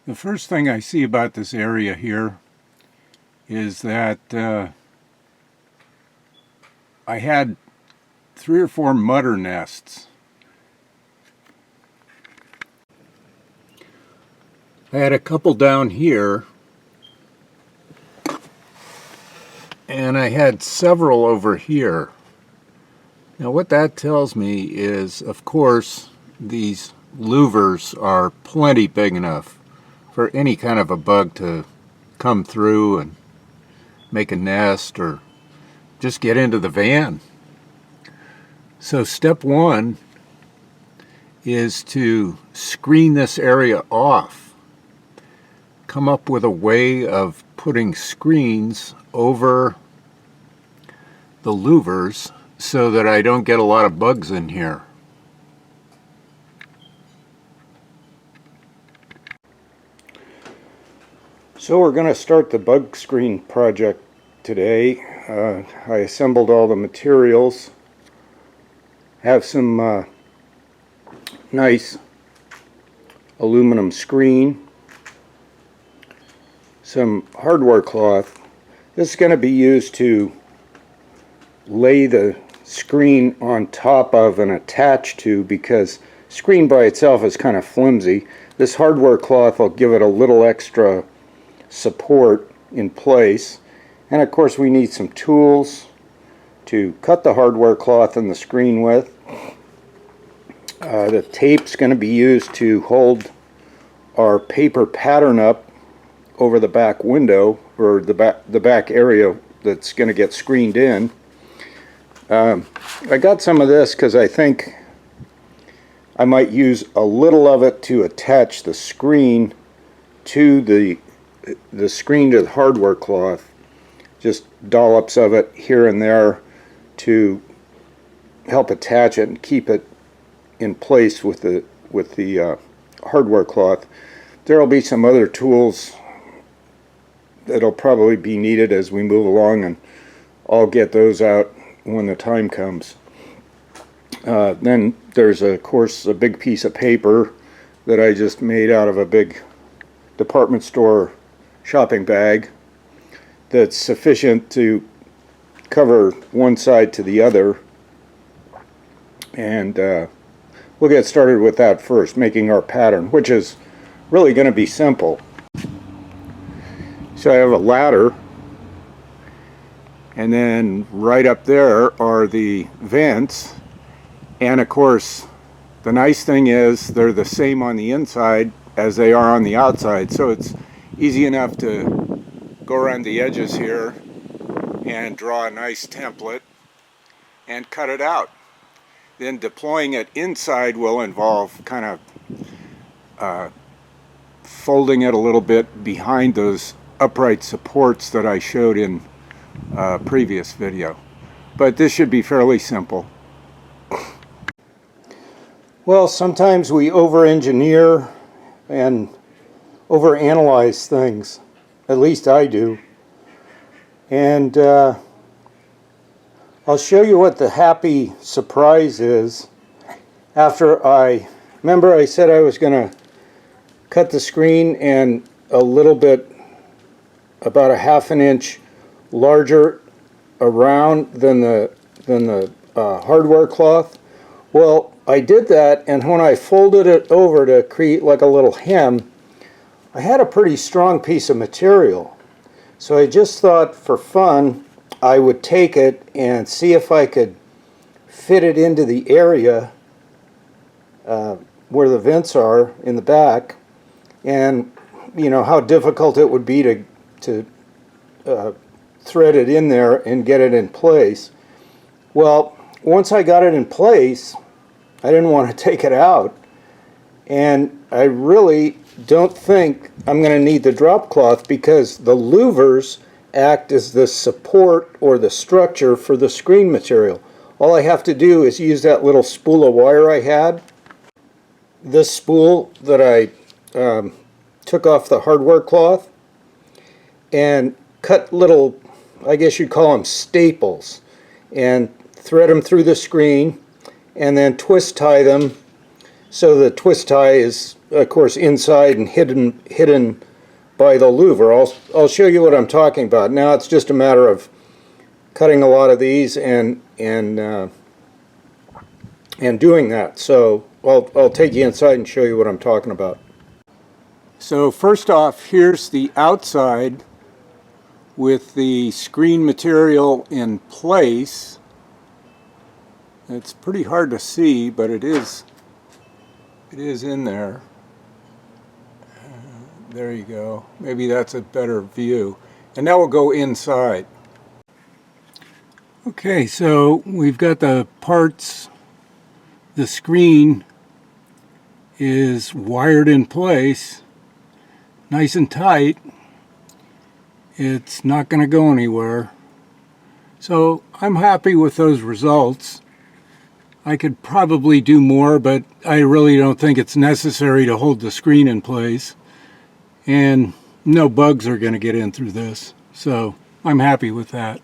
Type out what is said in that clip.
The first thing I see about this area here is that I had 3 or 4 mutter nests. I had a couple down here, and I had several over here. Now what that tells me is, of course, these louvers are plenty big enough for any kind of a bug to come through and make a nest or just get into the van. So step one is to screen this area off. Come up with a way of putting screens over the louvers so that I don't get a lot of bugs in here. So we're going to start the bug screen project today. I assembled all the materials. Have some nice aluminum screen, some hardware cloth. This is going to be used to lay the screen on top of and attach to, because screen by itself is kind of flimsy. This hardware cloth will give it a little extra support in place. And of course we need some tools to cut the hardware cloth and the screen with. The tape's going to be used to hold our paper pattern up over the back window, or the back area that's going to get screened in. I got some of this because I think I might use a little of it to attach the screen to the screen to the hardware cloth. Just dollops of it here and there to help attach it and keep it in place with the hardware cloth. There will be some other tools that'll probably be needed as we move along, and I'll get those out when the time comes. Then there's of course a big piece of paper that I just made out of a big department store shopping bag that's sufficient to cover one side to the other, and we'll get started with that first, making our pattern, which is really going to be simple. So I have a ladder, and then right up there are the vents, and of course the nice thing is they're the same on the inside as they are on the outside, so it's easy enough to go around the edges here and draw a nice template and cut it out. Then deploying it inside will involve kind of folding it a little bit behind those upright supports that I showed in a previous video. But this should be fairly simple. Well, sometimes we over-engineer and overanalyze things. At least I do. And I'll show you what the happy surprise is after remember I said I was going to cut the screen and a little bit, about a ½ inch larger around than the hardware cloth. Well, I did that, and when I folded it over to create like a little hem, I had a pretty strong piece of material. So I just thought for fun I would take it and see if I could fit it into the area where the vents are in the back, and you know how difficult it would be to thread it in there and get it in place. Well, once I got it in place, I didn't want to take it out, and I really don't think I'm going to need the drop cloth, because the louvers act as the support or the structure for the screen material. All I have to do is use that little spool of wire I had, this spool that I took off the hardware cloth, and cut little, I guess you'd call them staples, and thread them through the screen, and then twist tie them so the twist tie is of course, inside and hidden by the louver. I'll show you what I'm talking about. Now it's just a matter of cutting a lot of these and doing that. So I'll take you inside and show you what I'm talking about. So first off, here's the outside with the screen material in place. It's pretty hard to see, but it is in there. There you go. Maybe that's a better view. And now we'll go inside. Okay, so we've got the parts. The screen is wired in place, nice and tight. It's not going to go anywhere. So I'm happy with those results. I could probably do more, but I really don't think it's necessary to hold the screen in place. And no bugs are going to get in through this. So I'm happy with that.